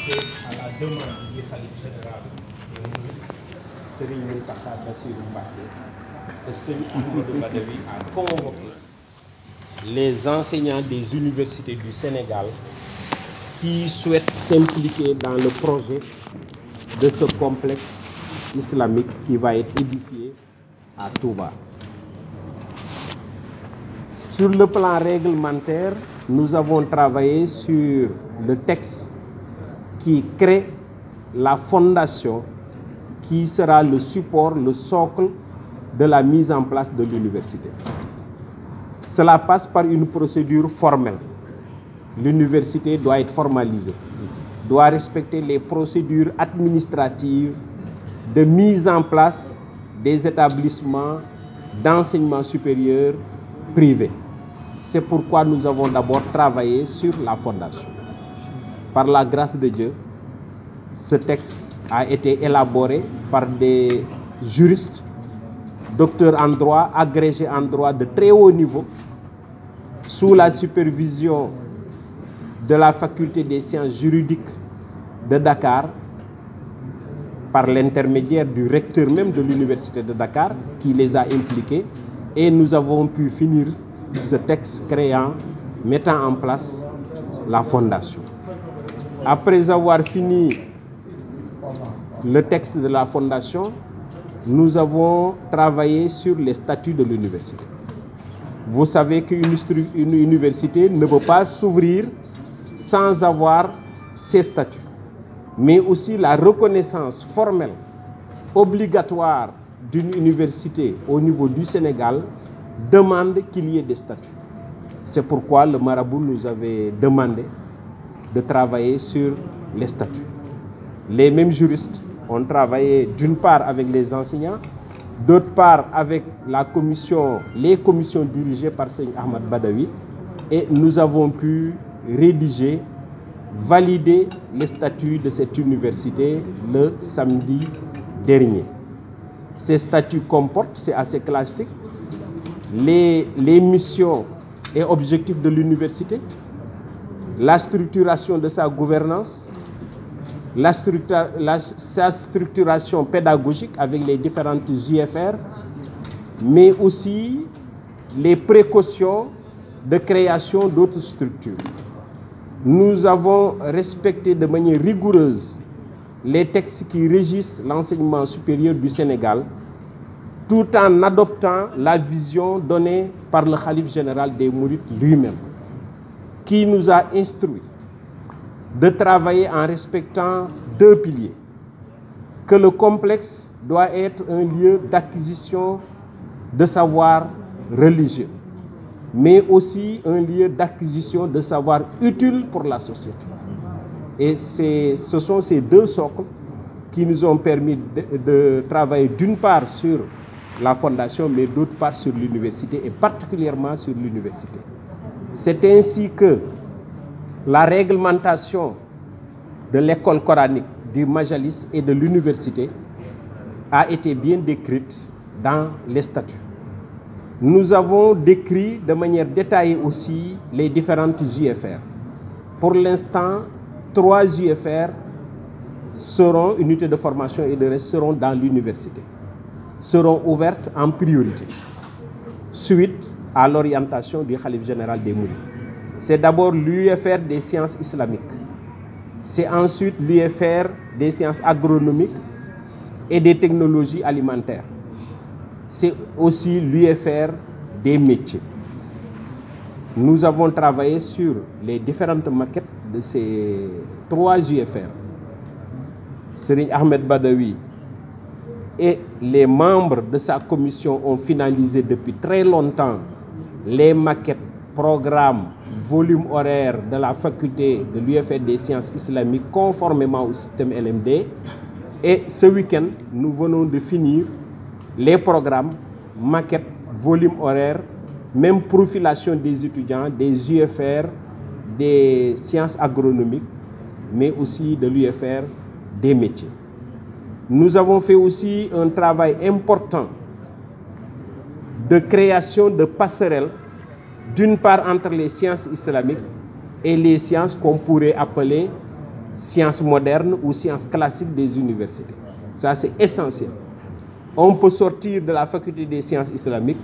c'est à la demande du khalife général Serigne Mountakha Bassirou Mbacké que Serigne Ahmadou Badawi a convoqué les enseignants des universités du Sénégal qui souhaitent s'impliquer dans le projet de ce complexe islamique qui va être édifié à Touba. Sur le plan réglementaire, nous avons travaillé sur le texte qui crée la fondation qui sera le support, le socle de la mise en place de l'université. Cela passe par une procédure formelle. L'université doit être formalisée, doit respecter les procédures administratives de mise en place des établissements d'enseignement supérieur privés. C'est pourquoi nous avons d'abord travaillé sur la fondation. Par la grâce de Dieu, ce texte a été élaboré par des juristes, docteurs en droit, agrégés en droit de très haut niveau, sous la supervision de la faculté des sciences juridiques de Dakar, par l'intermédiaire du recteur même de l'université de Dakar, qui les a impliqués, et nous avons pu finir ce texte mettant en place la fondation. Après avoir fini le texte de la fondation, nous avons travaillé sur les statuts de l'université. Vous savez qu'une université ne peut pas s'ouvrir sans avoir ses statuts, mais aussi la reconnaissance formelle obligatoire d'une université au niveau du Sénégal demande qu'il y ait des statuts. C'est pourquoi le marabout nous avait demandé de travailler sur les statuts. Les mêmes juristes ont travaillé d'une part avec les enseignants, d'autre part avec les commissions dirigées par Serigne Ahmad Badawi, et nous avons pu rédiger, valider les statuts de cette université le samedi dernier. Ces statuts comportent, c'est assez classique, les missions et objectifs de l'université, la structuration de sa gouvernance, sa structuration pédagogique avec les différentes UFR, mais aussi les précautions de création d'autres structures. Nous avons respecté de manière rigoureuse les textes qui régissent l'enseignement supérieur du Sénégal, tout en adoptant la vision donnée par le khalife général des Mourides lui-même, qui nous a instruit de travailler en respectant deux piliers. Que le complexe doit être un lieu d'acquisition de savoir religieux, mais aussi un lieu d'acquisition de savoir utile pour la société. Et ce sont ces deux socles qui nous ont permis de travailler d'une part sur la fondation, mais d'autre part sur l'université, et particulièrement sur l'université. C'est ainsi que la réglementation de l'école coranique, du Majalis et de l'université a été bien décrite dans les statuts. Nous avons décrit de manière détaillée aussi les différentes UFR. Pour l'instant, 3 UFR seront, unités de formation et de reste, seront dans l'université, seront ouvertes en priorité, suite à l'orientation du khalife général des Mourides. C'est d'abord l'UFR des sciences islamiques, c'est ensuite l'UFR des sciences agronomiques et des technologies alimentaires, c'est aussi l'UFR des métiers. Nous avons travaillé sur les différentes maquettes de ces 3 UFR. Serigne Ahmed Badawi et les membres de sa commission ont finalisé depuis très longtemps les maquettes, programmes, volume horaire de la faculté de l'UFR des sciences islamiques conformément au système LMD. Et ce week-end, nous venons de finir les programmes, maquettes, volume horaire, même profilation des étudiants, des UFR, des sciences agronomiques, mais aussi de l'UFR des métiers. Nous avons fait aussi un travail important de création de passerelles, d'une part entre les sciences islamiques et les sciences qu'on pourrait appeler sciences modernes ou sciences classiques des universités. Ça, c'est essentiel. On peut sortir de la faculté des sciences islamiques,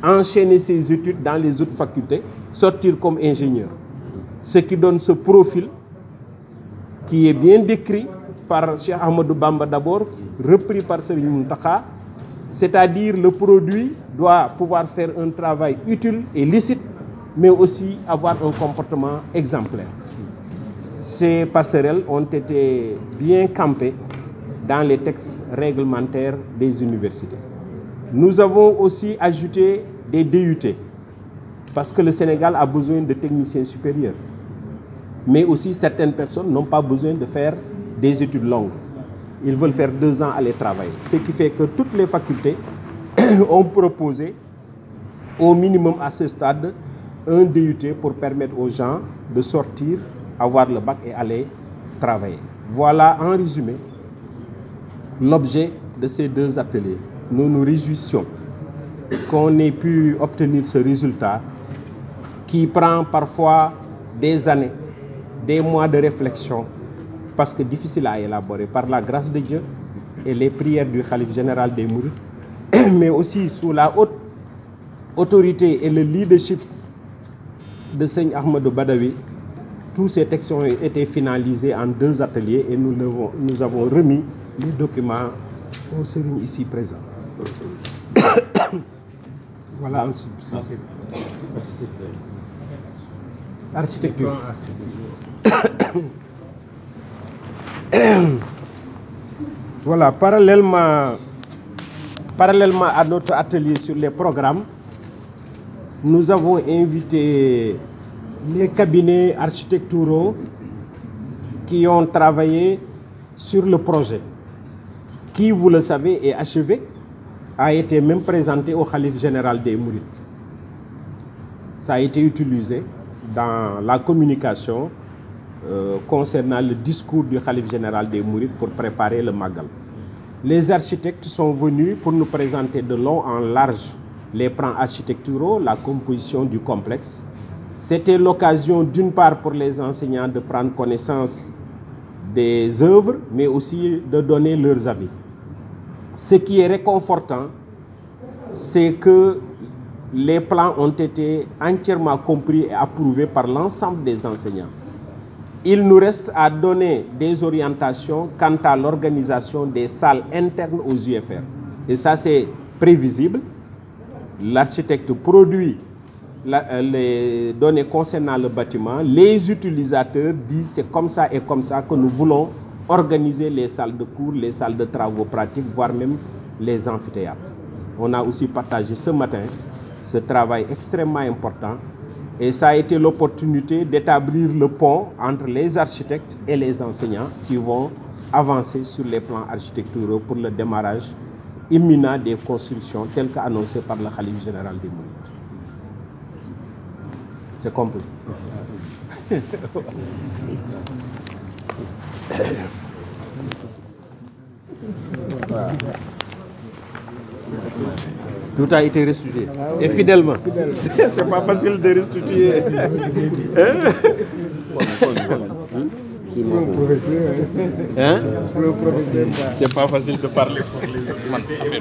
enchaîner ses études dans les autres facultés, sortir comme ingénieur. Ce qui donne ce profil qui est bien décrit par Cheikh Ahmadou Bamba d'abord, repris par Serigne Mountakha, c'est-à-dire le produit doit pouvoir faire un travail utile et licite, mais aussi avoir un comportement exemplaire. Ces passerelles ont été bien campées dans les textes réglementaires des universités. Nous avons aussi ajouté des DUT, parce que le Sénégal a besoin de techniciens supérieurs. Mais aussi, certaines personnes n'ont pas besoin de faire des études longues. Ils veulent faire 2 ans aller travailler. Ce qui fait que toutes les facultés ont proposé, au minimum à ce stade, un DUT pour permettre aux gens de sortir, avoir le bac et aller travailler. Voilà en résumé l'objet de ces 2 ateliers. Nous nous réjouissons qu'on ait pu obtenir ce résultat qui prend parfois des années, des mois de réflexion, parce que difficile à élaborer, par la grâce de Dieu et les prières du Khalife général des Mourides, mais aussi sous la haute autorité et le leadership de Seigne Ahmadou Badawi. Tous ces textes ont été finalisés en 2 ateliers et nous avons remis les documents aux sérieux ici présents. Voilà. Architecture. Voilà, parallèlement à notre atelier sur les programmes, nous avons invité les cabinets architecturaux qui ont travaillé sur le projet, qui, vous le savez, est achevé, a été même présenté au Khalife général des Mourides. Ça a été utilisé dans la communication concernant le discours du Khalife général des Mourides pour préparer le Magal. Les architectes sont venus pour nous présenter de long en large les plans architecturaux, la composition du complexe. C'était l'occasion d'une part pour les enseignants de prendre connaissance des œuvres, mais aussi de donner leurs avis. Ce qui est réconfortant, c'est que les plans ont été entièrement compris et approuvés par l'ensemble des enseignants. Il nous reste à donner des orientations quant à l'organisation des salles internes aux UFR. Et ça, c'est prévisible. L'architecte produit les données concernant le bâtiment. Les utilisateurs disent c'est comme ça et comme ça que nous voulons organiser les salles de cours, les salles de travaux pratiques, voire même les amphithéâtres. On a aussi partagé ce matin ce travail extrêmement important et ça a été l'opportunité d'établir le pont entre les architectes et les enseignants qui vont avancer sur les plans architecturaux pour le démarrage imminent des constructions telles qu'annoncées par le Khalife général des Mourides. C'est compris. Voilà. Tout a été restitué. Et fidèlement. C'est pas facile de restituer. Hein? C'est pas facile de parler pour les...